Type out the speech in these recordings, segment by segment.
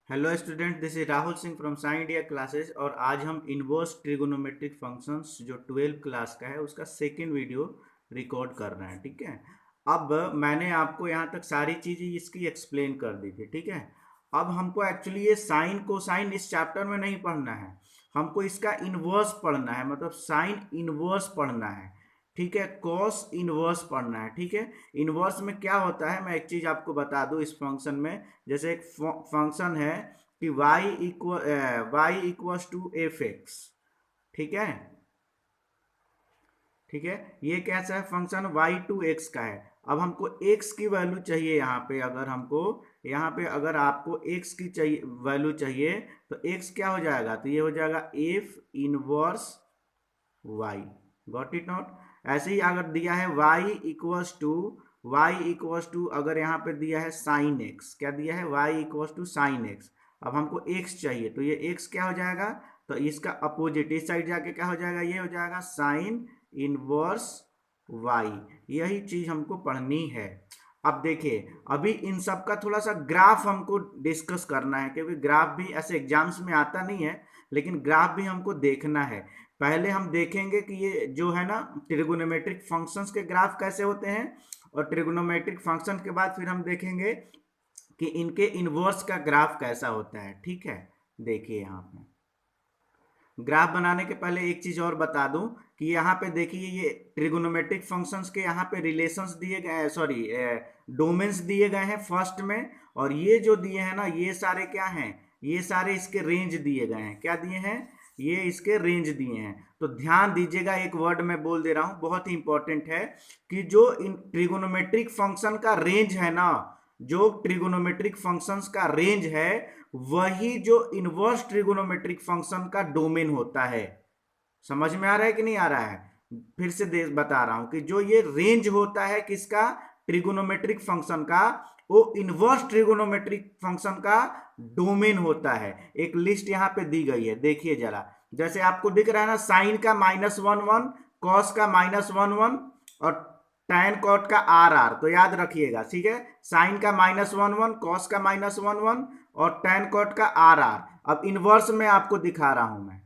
Hello student, this is Rahul Singh from sine India classes. और आज हम इनवर्स ट्रिगोनोमेट्रिक फंक्शंस जो 12th क्लास का है उसका सेकेंड वीडियो रिकॉर्ड कर रहे हैं। ठीक है, अब मैंने आपको यहाँ तक सारी चीज़ें इसकी एक्सप्लेन कर दी थी। ठीक है, अब हमको एक्चुअली ये साइन कोसाइन इस चैप्टर में नहीं पढ़ना है, हमको इसका इनवर्स पढ़ना है, मतलब साइन इनवर्स पढ़ना है। ठीक है, कॉस इनवर्स पढ़ना है। ठीक है, इनवर्स में क्या होता है मैं एक चीज़ आपको बता दूं इस फंक्शन में। जैसे एक फंक्शन है कि y टू एफ एक्स। ठीक है, ठीक है, ये कैसा है फंक्शन y टू एक्स का है। अब हमको x की वैल्यू चाहिए यहाँ पे, अगर हमको यहाँ पे अगर आपको x की चाहिए वैल्यू चाहिए तो x क्या हो जाएगा, तो ये हो जाएगा f inverse y। Got it not? ऐसे ही अगर दिया है y इक्वस टू अगर यहाँ पे दिया है साइन x, क्या दिया है y equals to sine x। अब हमको x चाहिए तो ये x क्या हो जाएगा, तो इसका अपोजिट इस साइड जाके क्या हो जाएगा, ये हो जाएगा साइन इनवर्स y। यही चीज हमको पढ़नी है। अब देखिए, अभी इन सब का थोड़ा सा ग्राफ हमको डिस्कस करना है, क्योंकि ग्राफ भी ऐसे एग्जाम्स में आता नहीं है, लेकिन ग्राफ भी हमको देखना है। पहले हम देखेंगे कि ये जो है ना ट्रिगोनोमेट्रिक फंक्शंस के ग्राफ कैसे होते हैं, और ट्रिगोनोमेट्रिक फंक्शन के बाद फिर हम देखेंगे कि इनके इनवर्स का ग्राफ कैसा होता है। ठीक है, देखिए यहाँ पे ग्राफ बनाने के पहले एक चीज और बता दूं कि यहाँ पे देखिए ये ट्रिगोनोमेट्रिक फंक्शंस के यहाँ पे रिलेशंस दिए गए, सॉरी डोमेन्स दिए गए हैं फर्स्ट में। और ये जो दिए हैं ना ये सारे क्या हैं, ये सारे इसके रेंज दिए गए हैं। क्या दिए हैं, ये इसके रेंज दिए हैं। तो ध्यान दीजिएगा, एक वर्ड मैं बोल दे रहा हूं बहुत ही इंपॉर्टेंट है कि जो इन ट्रिगोनोमेट्रिक फंक्शन का रेंज है ना, जो ट्रिगोनोमेट्रिक फंक्शंस का रेंज है वही जो इनवर्स ट्रिगोनोमेट्रिक फंक्शन का डोमेन होता है। समझ में आ रहा है कि नहीं आ रहा है? फिर से बता रहा हूं कि जो ये रेंज होता है किसका, ट्रिगोनोमेट्रिक फंक्शन का, वो इनवर्स ट्रिगोनोमेट्रिक फंक्शन का डोमेन होता है। एक लिस्ट यहां पे दी गई है, देखिए जरा। जैसे आपको दिख रहा है ना, साइन का -1 1, कॉस का -1 1 और टैन कॉट का आर। तो याद रखिएगा, ठीक है, साइन का -1 1, कॉस का -1 1 और टैन कॉट का आर। अब इनवर्स में आपको दिखा रहा हूं मैं।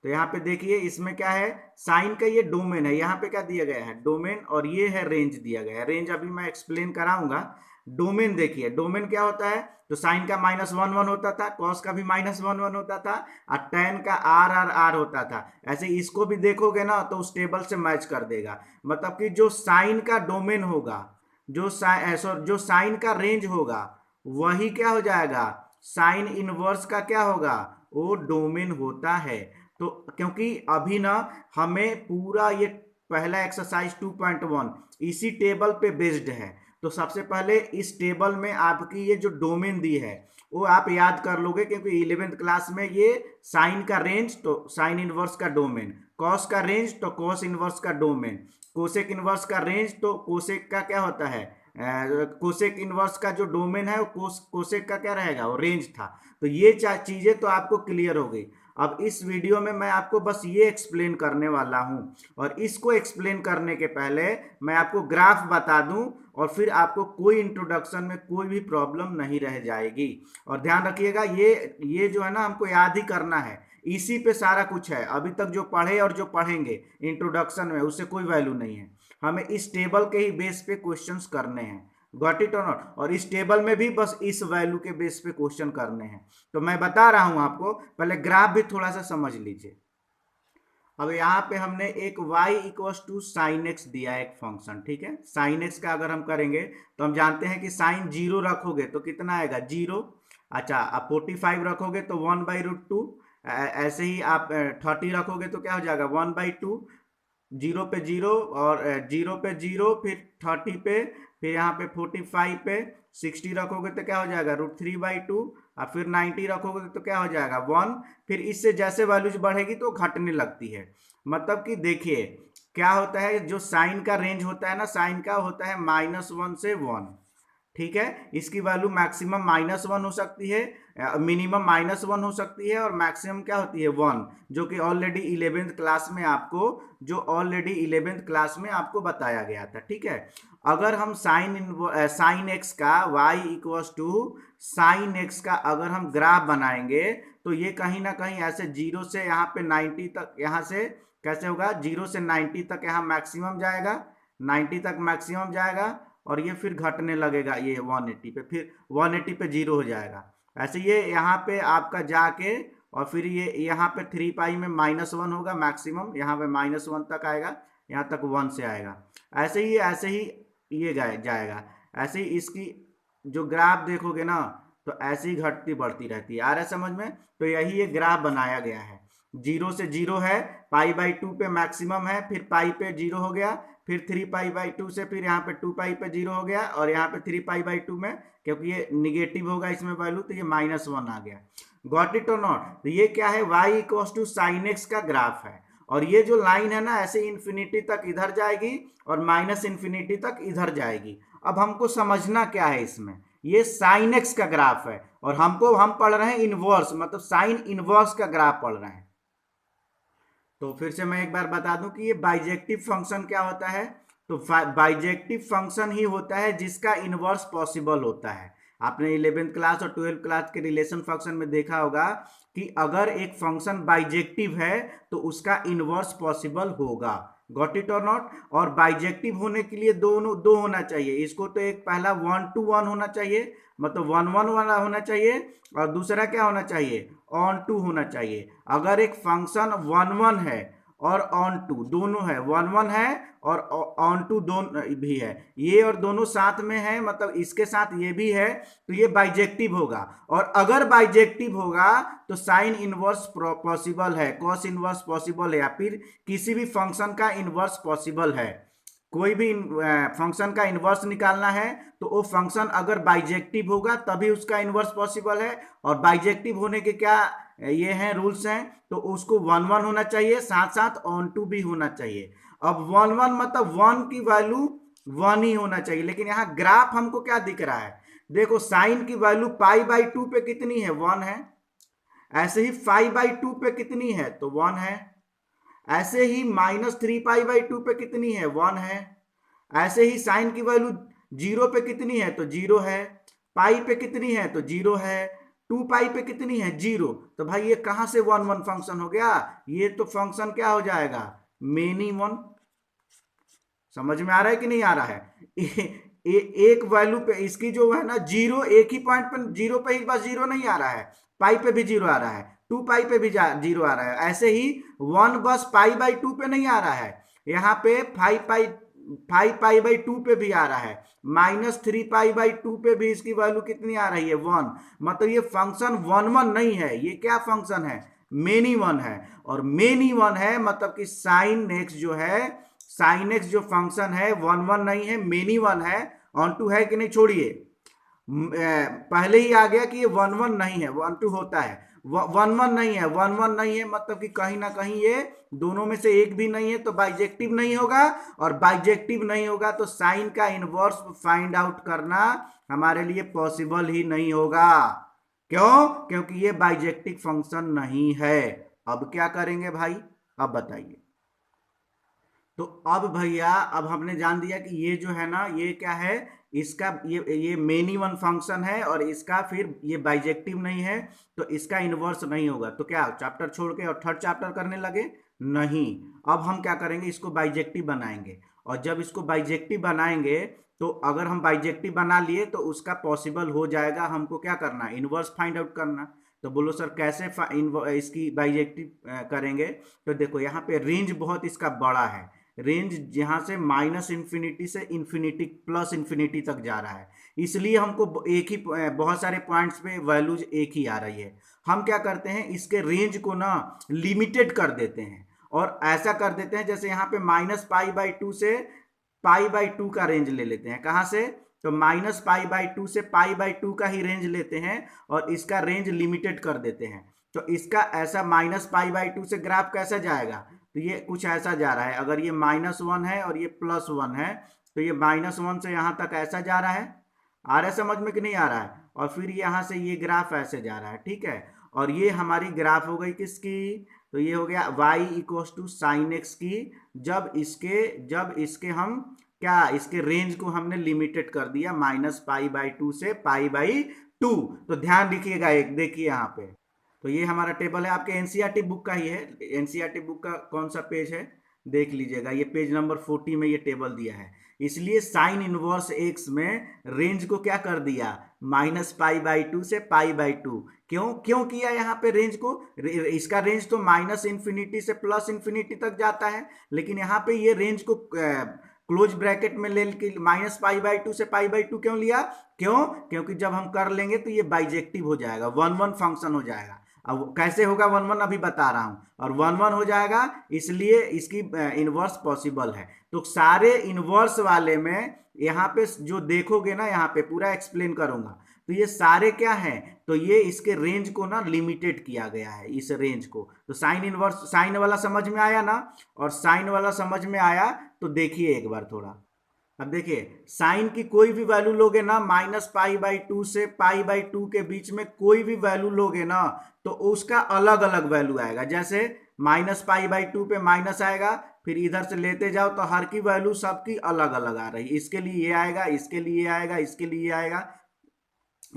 तो यहाँ पे देखिए इसमें क्या है, साइन का ये डोमेन है, यहाँ पे क्या दिया गया है, डोमेन, और ये है रेंज दिया गया है। रेंज अभी मैं एक्सप्लेन कराऊंगा। डोमेन देखिए, डोमेन क्या होता है, तो साइन का -1 1 होता था, कॉस का भी -1 1 होता था, और टैन का आर होता था। ऐसे इसको भी देखोगे ना तो उस टेबल से मैच कर देगा। मतलब कि जो साइन का डोमेन होगा, जो साइन का रेंज होगा वही क्या हो जाएगा, साइन इनवर्स का क्या होगा, वो डोमेन होता है। तो क्योंकि अभी ना हमें पूरा ये पहला एक्सरसाइज 2.1 इसी टेबल पे बेस्ड है। तो सबसे पहले इस टेबल में आपकी ये जो डोमेन दी है वो आप याद कर लोगे, क्योंकि 11th क्लास में ये साइन का रेंज तो साइन इनवर्स का डोमेन, कॉस का रेंज तो कॉस इनवर्स का डोमेन, कोसेक इनवर्स का रेंज तो कोसेक का क्या होता है, कोसेक इनवर्स का जो डोमेन है वो कोसेक का क्या रहेगा, वो रेंज था। तो ये चीजें तो आपको क्लियर हो गई। अब इस वीडियो में मैं आपको बस ये एक्सप्लेन करने वाला हूं, और इसको एक्सप्लेन करने के पहले मैं आपको ग्राफ बता दूं, और फिर आपको कोई इंट्रोडक्शन में कोई भी प्रॉब्लम नहीं रह जाएगी। और ध्यान रखिएगा, ये जो है ना हमको याद ही करना है, इसी पे सारा कुछ है। अभी तक जो पढ़े और जो पढ़ेंगे इंट्रोडक्शन में उससे कोई वैल्यू नहीं है। हमें इस टेबल के ही बेस पे क्वेश्चंस करने हैं। गॉट इट और नॉट? और इस टेबल में भी बस इस वैल्यू के बेस पे क्वेश्चन करने हैं। तो मैं बता रहा हूं आपको, पहले ग्राफ भी थोड़ा सा समझ लीजिए। अब यहाँ पे हमने एक y equals to sine x दिया है, एक फंक्शन। ठीक है, साइन एक्स का अगर हम करेंगे तो हम जानते हैं कि साइन 0 रखोगे तो कितना आएगा, 0। अच्छा, अब 45 रखोगे तो 1/√2। ऐसे ही आप 30 रखोगे तो क्या हो जाएगा, 1/2। 0 पे 0 और 0 पे 0, फिर 30 पे, फिर यहाँ पे 45 पे 60 रखोगे तो क्या हो जाएगा, √3/2। और फिर 90 रखोगे तो क्या हो जाएगा, 1। फिर इससे जैसे वैल्यूज बढ़ेगी तो घटने लगती है। मतलब कि देखिए क्या होता है, जो साइन का रेंज होता है ना, साइन का होता है -1 से 1। ठीक है, इसकी वैल्यू मैक्सिमम -1 हो सकती है, मिनिमम -1 हो सकती है, और मैक्सिमम क्या होती है, 1। जो कि ऑलरेडी 11th क्लास में आपको, बताया गया था। ठीक है, अगर हम साइन एक्स का y equals to sine x का अगर हम ग्राफ बनाएंगे तो ये कहीं ना कहीं ऐसे 0 से यहाँ पे 90 तक, यहाँ से कैसे होगा 0 से 90 तक यहाँ मैक्सिमम जाएगा, 90 तक मैक्सिमम जाएगा और ये फिर घटने लगेगा ये 180 पे, फिर 180 पे 0 हो जाएगा। ऐसे ये यहाँ पे आपका जाके और फिर ये यहाँ पे 3 पाई में -1 होगा मैक्सिमम, यहाँ पे -1 तक आएगा, यहाँ तक 1 से आएगा। ऐसे ही ये जाएगा। ऐसे ही इसकी जो ग्राफ देखोगे ना तो ऐसे ही घटती बढ़ती रहती है। आ रहा है समझ में? तो यही ये ग्राफ बनाया गया है। 0 से 0 है, π/2 पे मैक्सिमम है, फिर पाई पे 0 हो गया, फिर 3π/2 से फिर यहाँ पे 2π पे 0 हो गया और यहाँ पे 3π/2 में क्योंकि ये निगेटिव होगा इसमें वैल्यू तो ये -1 आ गया। गॉट इट और नॉट? तो ये क्या है, y = sin x का ग्राफ है और ये जो लाइन है ना ऐसे इन्फिनिटी तक इधर जाएगी और -∞ तक इधर जाएगी। अब हमको समझना क्या है इसमें, ये साइन एक्स का ग्राफ है और हम पढ़ रहे हैं इनवर्स, मतलब साइन इनवर्स का ग्राफ पढ़ रहे हैं। तो फिर से मैं एक बार बता दूं कि ये बाइजेक्टिव फंक्शन क्या होता है। तो बाइजेक्टिव फंक्शन ही होता है जिसका इनवर्स पॉसिबल होता है। आपने 11th क्लास और 12th क्लास के रिलेशन फंक्शन में देखा होगा कि अगर एक फंक्शन बाइजेक्टिव है तो उसका इनवर्स पॉसिबल होगा। गॉट इट और नॉट? और बाइजेक्टिव होने के लिए दो होना चाहिए। इसको तो एक पहला 1 to 1 होना चाहिए, मतलब 1 वाला होना चाहिए और दूसरा क्या होना चाहिए, ऑन टू होना चाहिए। अगर एक फंक्शन 1 है और ऑन टू दोनों है, 1 है और ऑन टू दोनों भी है, ये और दोनों साथ में है, मतलब इसके साथ ये भी है, तो ये बाइजेक्टिव होगा। और अगर बाइजेक्टिव होगा तो साइन इनवर्स पॉसिबल है, कॉस इनवर्स पॉसिबल है, या फिर किसी भी फंक्शन का इनवर्स पॉसिबल है। कोई भी फंक्शन का इनवर्स निकालना है तो वो फंक्शन अगर बाइजेक्टिव होगा तभी उसका इनवर्स पॉसिबल है। और बाइजेक्टिव होने के क्या ये हैं रूल्स हैं, तो उसको 1 होना चाहिए, साथ साथ ऑन टू भी होना चाहिए। अब 1 मतलब 1 की वैल्यू 1 ही होना चाहिए। लेकिन यहाँ ग्राफ हमको क्या दिख रहा है, देखो साइन की वैल्यू π/2 पे कितनी है, 1 है। ऐसे ही φ/2 पे कितनी है, तो 1 है। ऐसे ही -3π/2 पे कितनी है, 1 है। ऐसे ही साइन की वैल्यू 0 पे कितनी है, तो 0 है। पाई पे कितनी है, तो 0 है। 2π पे कितनी है, 0। तो भाई ये कहां से 1 फंक्शन हो गया, ये तो फंक्शन क्या हो जाएगा, मेनी वन। समझ में आ रहा है कि नहीं आ रहा है? एक वैल्यू पे इसकी जो है ना 0, एक ही पॉइंट पे 0 पे ही बस 0 नहीं आ रहा है, पाई पे भी 0 आ रहा है, 2π पे भी 0 आ रहा है। ऐसे ही 1 बस π/2 पे नहीं आ रहा है, यहाँ पे 5π/2 पे भी आ रहा है, -3π/2 पे भी इसकी वैल्यू कितनी आ रही है, 1। मतलब ये फंक्शन 1 नहीं है, ये क्या फंक्शन है, मेनी वन है। और मेनी वन है मतलब कि साइन एक्स जो है, साइन एक्स जो फंक्शन है 1 नहीं है, मेनी वन है। ऑन टू है कि नहीं, छोड़िए, पहले ही आ गया कि ये 1 नहीं है, 1 होता है, 1 नहीं है, 1 नहीं है मतलब कि कहीं ना कहीं ये दोनों में से एक भी नहीं है, तो बाइजेक्टिव नहीं होगा। और बाइजेक्टिव नहीं होगा तो साइन का इनवर्स फाइंड आउट करना हमारे लिए पॉसिबल ही नहीं होगा। क्यों? क्योंकि ये बाइजेक्टिव फंक्शन नहीं है। अब क्या करेंगे भाई, अब बताइए। तो अब भैया अब हमने जान दिया कि ये जो है ना ये क्या है, इसका ये मेनी वन फंक्शन है और इसका फिर ये बाइजेक्टिव नहीं है, तो इसका इनवर्स नहीं होगा। तो क्या चैप्टर छोड़ के और थर्ड चैप्टर करने लगे? नहीं, अब हम क्या करेंगे, इसको बाइजेक्टिव बनाएंगे। और जब इसको बाइजेक्टिव बनाएंगे तो अगर हम बाइजेक्टिव बना लिए तो उसका पॉसिबल हो जाएगा। हमको क्या करना, इनवर्स फाइंड आउट करना। तो बोलो सर कैसे इसकी बाइजेक्टिव करेंगे? तो देखो यहाँ पे रेंज बहुत इसका बड़ा है, रेंज जहाँ से -∞ से इन्फिनिटी प्लस इन्फिनिटी तक जा रहा है, इसलिए हमको एक ही बहुत सारे पॉइंट्स पे वैल्यूज एक ही आ रही है। हम क्या करते हैं, इसके रेंज को ना लिमिटेड कर देते हैं और ऐसा कर देते हैं जैसे यहाँ पे -π/2 से π/2 का रेंज ले लेते हैं। कहाँ से? तो -π/2 से π/2 का ही रेंज लेते हैं और इसका रेंज लिमिटेड कर देते हैं। तो इसका ऐसा -π/2 से ग्राफ कैसा जाएगा, तो ये कुछ ऐसा जा रहा है। अगर ये -1 है और ये +1 है तो ये -1 से यहाँ तक ऐसा जा रहा है। आ रहा है समझ में कि नहीं आ रहा है? और फिर यहाँ से ये ग्राफ ऐसे जा रहा है, ठीक है। और ये हमारी ग्राफ हो गई किसकी, तो ये हो गया y = sin x की। जब इसके हम क्या, इसके रेंज को हमने लिमिटेड कर दिया -π/2 से π/2 2। तो ध्यान रखिएगा, एक देखिए यहाँ पे, तो ये हमारा टेबल है, आपके एनसीईआरटी बुक का ही है। एनसीईआरटी बुक का कौन सा पेज है देख लीजिएगा, ये पेज नंबर 40 में ये टेबल दिया है। इसलिए साइन इनवर्स एक्स में रेंज को क्या कर दिया, -π/2 से π/2। क्यों क्यों किया यहाँ पे रेंज को, इसका रेंज तो -∞ से +∞ तक जाता है, लेकिन यहाँ पे ये रेंज को क्लोज ब्रैकेट में ले के -π/2 से π/2 क्यों लिया, क्योंकि जब हम कर लेंगे तो ये बाइजेक्टिव हो जाएगा, 1 1 फंक्शन हो जाएगा। अब कैसे होगा 1 1 अभी बता रहा हूं, और 1 1 हो जाएगा, इसलिए इसकी इनवर्स पॉसिबल है। तो सारे इनवर्स वाले में यहाँ पे जो देखोगे ना, यहाँ पे पूरा एक्सप्लेन करूंगा, तो ये सारे क्या हैं, तो ये इसके रेंज को ना लिमिटेड किया गया है, इस रेंज को। तो साइन इनवर्स, साइन वाला समझ में आया ना, और साइन वाला समझ में आया तो देखिए एक बार थोड़ा। अब देखिए साइन की कोई भी वैल्यू लोगे ना, -π/2 से π/2 के बीच में कोई भी वैल्यू लोगे ना, तो उसका अलग अलग वैल्यू आएगा। जैसे -π/2 पे माइनस आएगा, फिर इधर से लेते जाओ तो हर की वैल्यू सबकी अलग अलग आ रही है। इसके लिए ये आएगा, इसके लिए ये आएगा, इसके लिए ये आएगा,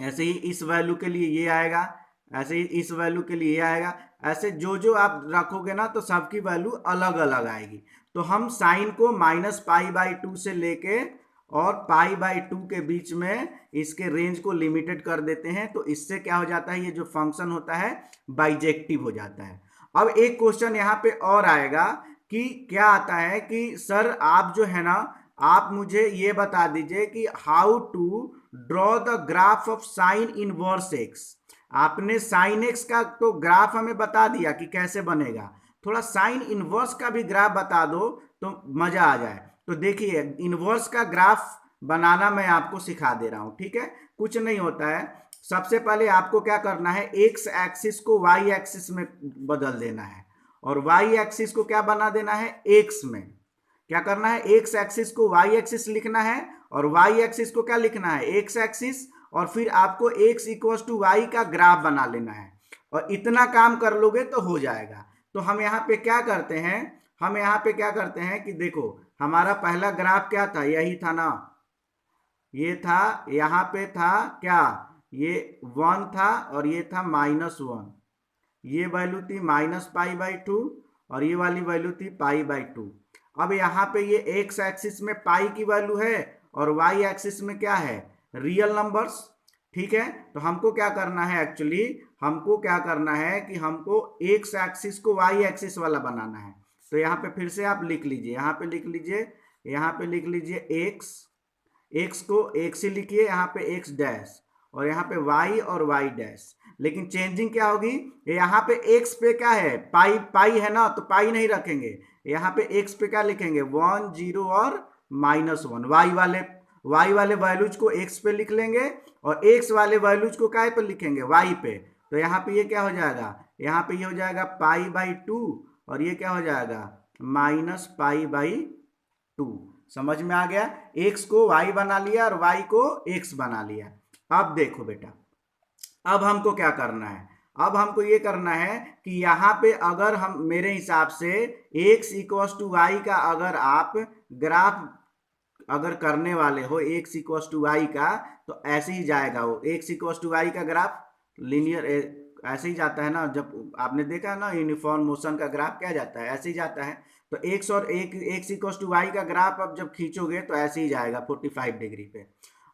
ऐसे ही इस वैल्यू के लिए ये आएगा, ऐसे ही इस वैल्यू के लिए ये आएगा। ऐसे जो जो आप रखोगे ना तो सबकी वैल्यू अलग अलग आएगी। तो हम साइन को -π/2 से लेके और π/2 के बीच में इसके रेंज को लिमिटेड कर देते हैं। तो इससे क्या हो जाता है, ये जो फंक्शन होता है बाइजेक्टिव हो जाता है। अब एक क्वेश्चन यहाँ पे और आएगा कि क्या आता है कि सर आप जो है ना, आप मुझे ये बता दीजिए कि how to draw the graph of sine inverse x. आपने साइन एक्स का तो ग्राफ हमें बता दिया कि कैसे बनेगा, थोड़ा साइन इनवर्स का भी ग्राफ बता दो तो मजा आ जाए। तो देखिए इनवर्स का ग्राफ बनाना मैं आपको सिखा दे रहा हूं, ठीक है। कुछ नहीं होता है, सबसे पहले आपको क्या करना है, एक्स एक्सिस को वाई एक्सिस में बदल देना है, और वाई एक्सिस को क्या बना देना है, एक्स में। क्या करना है, एक्स एक्सिस को वाई एक्सिस लिखना है, और वाई एक्सिस को क्या लिखना है, एक्स एक्सिस, और फिर आपको एक्स इक्वल्स टू वाई का ग्राफ बना लेना है। और इतना काम कर लोगे तो हो जाएगा। तो हम यहाँ पे क्या करते हैं, हम यहाँ पे क्या करते हैं कि देखो हमारा पहला ग्राफ क्या था, यही था ना, ये था, यहाँ पे था क्या, ये 1 था, और ये था -1, ये वैल्यू थी -π/2, और ये वाली वैल्यू थी π/2। अब यहाँ पे ये एक्स एक्सिस में पाई की वैल्यू है, और वाई एक्सिस में क्या है, रियल नंबर्स, ठीक है। तो हमको क्या करना है, एक्चुअली हमको क्या करना है कि हमको एक्स एक्सिस को वाई एक्सिस वाला बनाना है। तो यहाँ पे फिर से आप लिख लीजिए, यहाँ पे लिख लीजिए, यहाँ पे लिख लीजिए एक्स, एक्स को एक्स ही लिखिए, यहाँ पे एक्स डैश, और यहाँ पे वाई और वाई डैश। लेकिन चेंजिंग क्या होगी, यहाँ पे एक्स पे क्या है, पाई, पाई है ना, तो पाई नहीं रखेंगे, यहाँ पे एक्स पे क्या लिखेंगे, 1 0 और -1। वाई वाले वैल्यूज को एक्स पे लिख लेंगे, और एक्स वाले वैल्यूज को काय पे लिखेंगे, वाई पे। तो यहाँ पे ये क्या हो जाएगा, यहाँ पे ये हो जाएगा π/2, और ये क्या हो जाएगा -π/2। समझ में आ गया, एक्स को वाई बना लिया और वाई को एक्स बना लिया। अब देखो बेटा, अब हमको क्या करना है, अब हमको ये करना है कि यहाँ पे अगर हम, मेरे हिसाब से x इक्वल्स टू वाई का अगर आप ग्राफ अगर करने वाले हो, x इक्वल्स टू वाई का, तो ऐसे ही जाएगा वो, x इक्वल्स टू वाई का ग्राफ लीनियर ऐसे ही जाता है ना, जब आपने देखा ना यूनिफॉर्म मोशन का ग्राफ क्या जाता है, ऐसे ही जाता है। तो x और x इक्वल्स टू वाई का ग्राफ अब जब खींचोगे तो ऐसे ही जाएगा 45 डिग्री पे।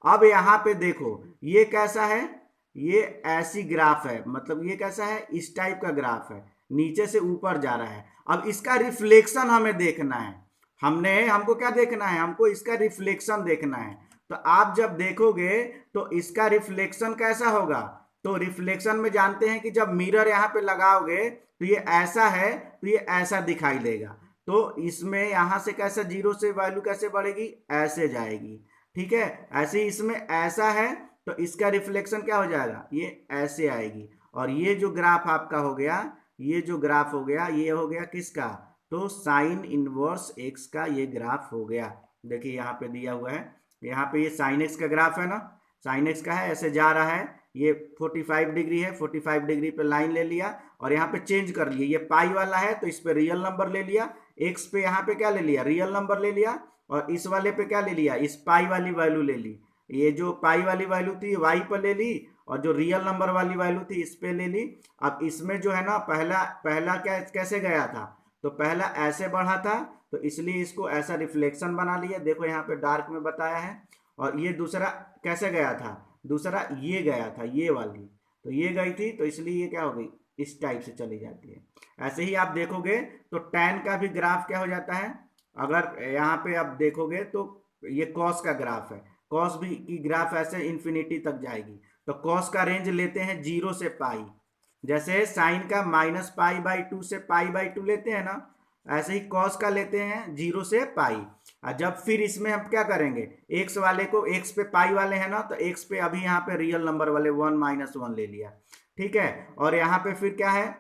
अब यहाँ पे देखो ये कैसा है, ये ऐसी ग्राफ है, मतलब ये कैसा है, इस टाइप का ग्राफ है, नीचे से ऊपर जा रहा है। अब इसका रिफ्लेक्शन हमें देखना है, हमको क्या देखना है, हमको इसका रिफ्लेक्शन देखना है। तो आप जब देखोगे तो इसका रिफ्लेक्शन कैसा होगा, तो रिफ्लेक्शन में जानते हैं कि जब मिरर यहाँ पे लगाओगे तो ये ऐसा है, तो ये ऐसा दिखाई देगा। तो इसमें यहाँ से कैसा, 0 से वैल्यू कैसे बढ़ेगी, ऐसे जाएगी, ठीक है। ऐसे ही इसमें ऐसा है, तो इसका रिफ्लेक्शन क्या हो जाएगा, ये ऐसे आएगी। और ये जो ग्राफ आपका हो गया, ये जो ग्राफ हो गया, ये हो गया किसका, तो साइन इनवर्स एक्स का ये ग्राफ हो गया। देखिए यहाँ पे दिया हुआ है, यहाँ पे ये साइन एक्स का ग्राफ है ना, साइन एक्स का है, ऐसे जा रहा है, ये 45 डिग्री है, 45 डिग्री पे लाइन ले लिया, और यहाँ पे चेंज कर लिए, ये पाई वाला है तो इस पे रियल नंबर ले लिया, एक्स पे यहाँ पे क्या ले लिया, रियल नंबर ले लिया, और इस वाले पे क्या ले लिया, इस पाई वाली वैल्यू ले ली। ये जो पाई वाली वैल्यू थी वाई पर ले ली, और जो रियल नंबर वाली वैल्यू थी इस पे ले ली। अब इसमें जो है ना पहला पहला क्या कैसे गया था, तो पहला ऐसे बढ़ा था, तो इसलिए इसको ऐसा रिफ्लेक्शन बना लिया, देखो यहाँ पे डार्क में बताया है। और ये दूसरा कैसे गया था, दूसरा ये गया था ये वाली, तो ये गई थी, तो इसलिए ये क्या हो गई, इस टाइप से चली जाती है। ऐसे ही आप देखोगे तो tan का भी ग्राफ क्या हो जाता है, अगर यहाँ पे आप देखोगे तो ये cos का ग्राफ है, cos भी की ग्राफ ऐसे इन्फिनिटी तक जाएगी। तो cos का रेंज लेते हैं 0 से पाई, जैसे साइन का -π/2 से π/2 लेते हैं ना, ऐसे ही cos का लेते हैं 0 से पाई। और जब फिर इसमें हम क्या करेंगे, x वाले को x पे पाई वाले हैं ना, तो x पे अभी यहाँ पे रियल नंबर वाले 1 - 1 ले लिया, ठीक है। और यहाँ पे फिर क्या है,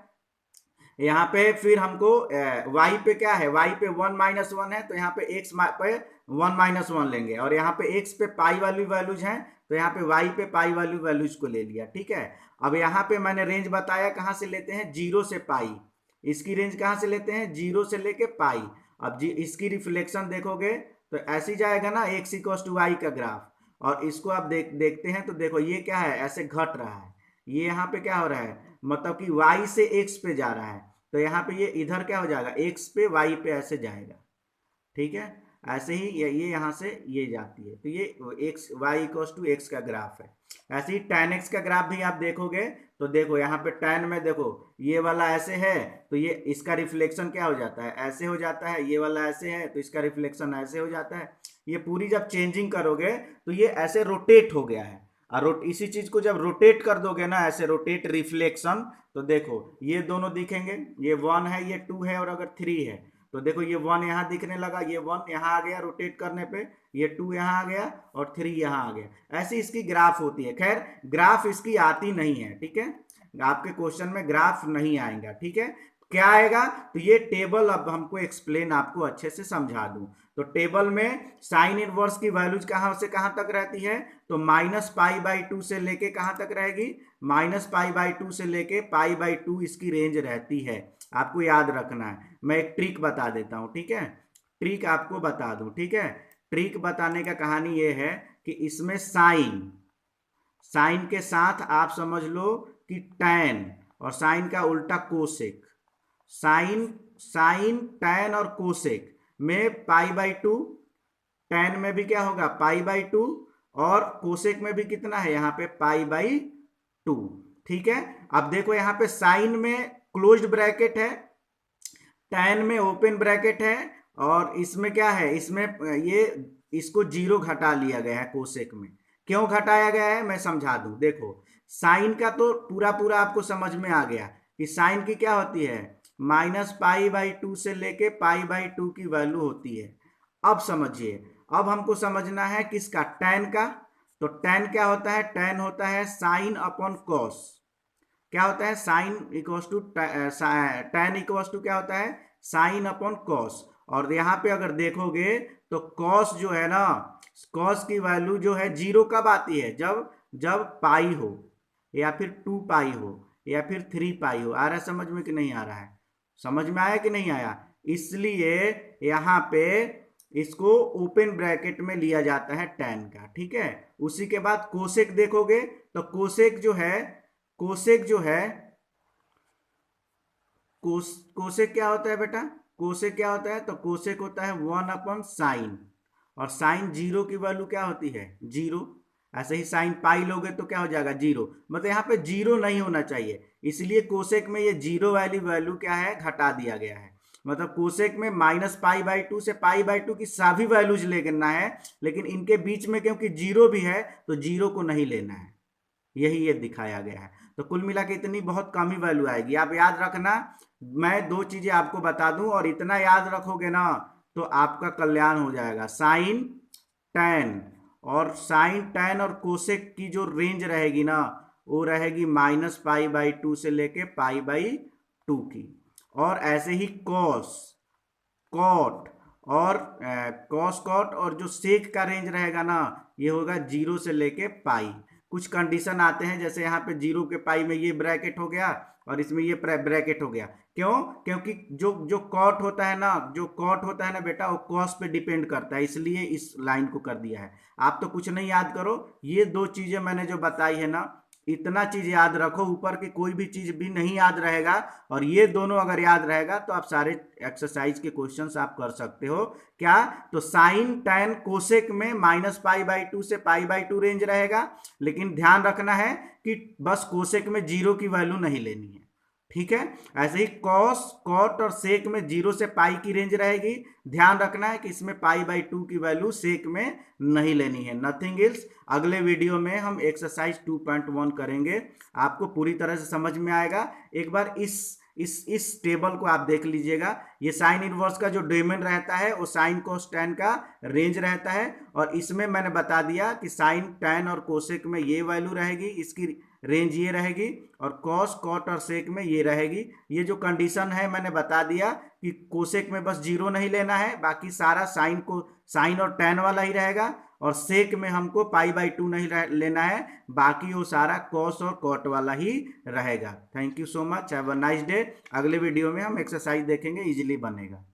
यहाँ पे फिर हमको y पे क्या है, y पे 1 - 1 है, तो यहाँ पे x पे 1 - 1 लेंगे, और यहाँ पे x पे पाई वाली वैल्यूज हैं, तो यहाँ पे y पे पाई वाली वैल्यूज को ले लिया, ठीक है। अब यहाँ पे मैंने रेंज बताया कहाँ से लेते हैं, 0 से पाई, इसकी रेंज कहाँ से लेते हैं, 0 से लेके पाई। अब जी इसकी रिफ्लेक्शन देखोगे तो ऐसे ही जाएगा ना, x = y का ग्राफ। और इसको आप देखते हैं तो देखो ये क्या है, ऐसे घट रहा है, ये यहाँ पे क्या हो रहा है, मतलब कि y से x पे जा रहा है, तो यहाँ पे ये इधर क्या हो जाएगा, x पे y पे ऐसे जाएगा, ठीक है। ऐसे ही ये यहाँ से ये जाती है, तो ये x y = x का ग्राफ है। ऐसे ही tan x का ग्राफ भी आप देखोगे तो देखो यहाँ पे tan में देखो ये वाला ऐसे है, तो ये इसका रिफ्लेक्शन क्या हो जाता है, ऐसे हो जाता है, ये वाला ऐसे है तो इसका रिफ्लेक्शन ऐसे हो जाता है। ये पूरी जब चेंजिंग करोगे तो ये ऐसे रोटेट हो गया है, और इसी चीज को जब रोटेट कर दोगे ना, ऐसे रोटेट रिफ्लेक्शन, तो देखो ये दोनों दिखेंगे, ये 1 है, ये 2 है, और अगर 3 है, तो देखो ये 1 यहाँ दिखने लगा, ये 1 यहाँ आ गया रोटेट करने पे, ये 2 यहाँ आ गया, और 3 यहाँ आ गया। ऐसी इसकी ग्राफ होती है। खैर ग्राफ इसकी आती नहीं है, ठीक है, आपके क्वेश्चन में ग्राफ नहीं आएगा, ठीक है। क्या आएगा, तो ये टेबल अब हमको एक्सप्लेन आपको अच्छे से समझा दूं। तो टेबल में साइन इनवर्स की वैल्यूज कहां से कहां तक रहती है, तो -π/2 से लेके कहां तक रहेगी, -π/2 से लेके π/2 इसकी रेंज रहती है। आपको याद रखना है, मैं एक ट्रिक बता देता हूं, ठीक है, ट्रिक आपको बता दूं, ठीक है। ट्रिक बताने का कहानी ये है कि इसमें साइन साइन के साथ आप समझ लो कि tan, और साइन का उल्टा कोसेक, साइन साइन tan और कोसेक में π/2, tan में भी क्या होगा π/2, और कोसेक में भी कितना है यहाँ पे π/2, ठीक है। अब देखो यहाँ पे साइन में क्लोज्ड ब्रैकेट है, tan में ओपन ब्रैकेट है, और इसमें क्या है, इसमें ये इसको 0 घटा लिया गया है कोसेक में। क्यों घटाया गया है मैं समझा दूं, देखो साइन का तो पूरा पूरा आपको समझ में आ गया कि साइन की क्या होती है, -π/2 से लेके π/2 की वैल्यू होती है। अब समझिए, अब हमको समझना है किसका, tan का। तो tan क्या होता है, tan होता है साइन अपॉन कॉस। क्या होता है, sine equals to tan equals to क्या होता है, साइन अपॉन कॉस। और यहाँ पे अगर देखोगे तो कॉस जो है ना, कॉस की वैल्यू जो है 0 कब आती है, जब जब पाई हो, या फिर 2 पाई हो, या फिर 3 पाई हो। आ रहा है समझ में कि नहीं आ रहा है, समझ में आया कि नहीं आया। इसलिए यहाँ पे इसको ओपन ब्रैकेट में लिया जाता है tan का, ठीक है। उसी के बाद कोसेक देखोगे तो कोसेक जो है, कोसेक जो है, कोसेक क्या होता है बेटा, कोसेक क्या होता है, तो कोसेक होता है 1/sin, और साइन 0 की वैल्यू क्या होती है, 0। ऐसे ही साइन पाई लोगे तो क्या हो जाएगा, 0। मतलब यहाँ पे 0 नहीं होना चाहिए, इसलिए कोसेक में ये 0 वाली वैल्यू क्या है, घटा दिया गया है। मतलब कोसेक में -π/2 से π/2 की सभी वैल्यूज लेना है, लेकिन इनके बीच में क्योंकि 0 भी है तो 0 को नहीं लेना है, यही ये दिखाया गया है। तो कुल मिला के इतनी बहुत कम ही वैल्यू आएगी। आप याद रखना, मैं 2 चीजें आपको बता दूं, और इतना याद रखोगे ना तो आपका कल्याण हो जाएगा। साइन tan और कोसेक की जो रेंज रहेगी ना, वो रहेगी -π/2 से लेके π/2 की। और ऐसे ही कॉस कॉट और कॉस कॉट और जो सेक का रेंज रहेगा ना, ये होगा 0 से लेके पाई। कुछ कंडीशन आते हैं, जैसे यहाँ पे 0 के पाई में ये ब्रैकेट हो गया और इसमें ये ब्रैकेट हो गया। क्यों? क्योंकि जो जो कॉट होता है ना, जो कॉट होता है ना बेटा, वो कॉस पे डिपेंड करता है, इसलिए इस लाइन को कर दिया है। आप तो कुछ नहीं याद करो, ये दो चीजें मैंने जो बताई है ना, इतना चीज याद रखो, ऊपर की कोई भी चीज भी नहीं याद रहेगा, और ये दोनों अगर याद रहेगा तो आप सारे एक्सरसाइज के क्वेश्चंस आप कर सकते हो। क्या? तो साइन टैन कोसेक में -π/2 से π/2 रेंज रहेगा, लेकिन ध्यान रखना है कि बस कोसेक में 0 की वैल्यू नहीं लेनी है, ठीक है। ऐसे ही कॉस, कॉट और सेक में 0 से पाई की रेंज रहेगी। ध्यान रखना है कि इसमें π/2 की वैल्यू सेक में नहीं लेनी है, नथिंग एल्स। अगले वीडियो में हम एक्सरसाइज 2.1 करेंगे, आपको पूरी तरह से समझ में आएगा। एक बार इस टेबल को आप देख लीजिएगा। ये साइन इनवर्स का जो डोमेन रहता है वो साइन कोस टैन का रेंज रहता है, और इसमें मैंने बता दिया कि साइन टैन और कोसेक में ये वैल्यू रहेगी, इसकी रेंज ये रहेगी, और कॉस, कॉट और सेक में ये रहेगी। ये जो कंडीशन है मैंने बता दिया कि कोसेक में बस 0 नहीं लेना है, बाकी सारा साइन और टैन वाला ही रहेगा, और सेक में हमको π/2 नहीं लेना है, बाकी वो सारा कॉस और कॉट वाला ही रहेगा। Thank you so much, have a nice day. अगले वीडियो में हम एक्सरसाइज देखेंगे, इजीली बनेगा।